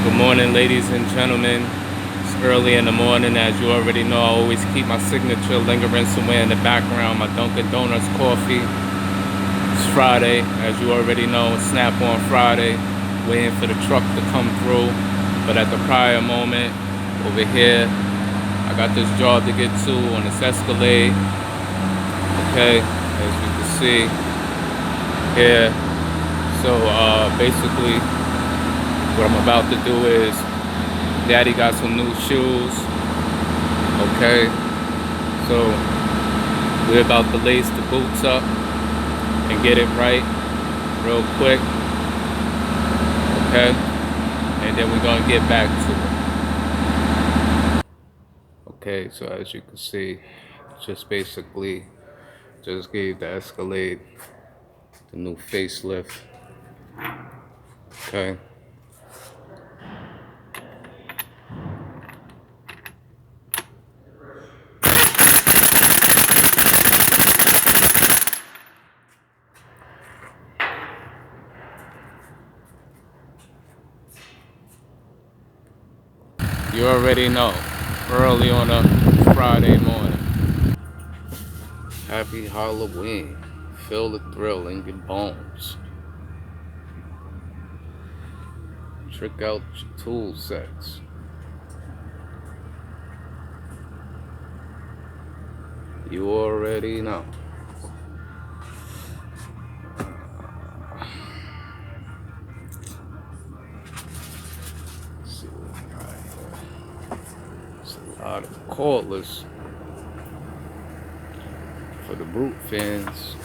Good morning, ladies and gentlemen. It's early in the morning. As you already know, I always keep my signature lingering somewhere in the background, my Dunkin' Donuts coffee. It's Friday, as you already know, snap-on Friday, waiting for the truck to come through. But at the prior moment, over here, I got this job to get to on this Escalade. Okay, as you can see here. So basically, what I'm about to do is, Daddy got some new shoes. Okay, so we're about to lace the boots up and get it right real quick. Okay, and then we're gonna get back to it. Okay, so as you can see, just basically just gave the Escalade the new facelift. Okay. You already know, early on a Friday morning. Happy Halloween. Feel the thrill in your bones. Trick out your tool sets. You already know. Let's see what we got here. It's a lot of cordless for the brute fans.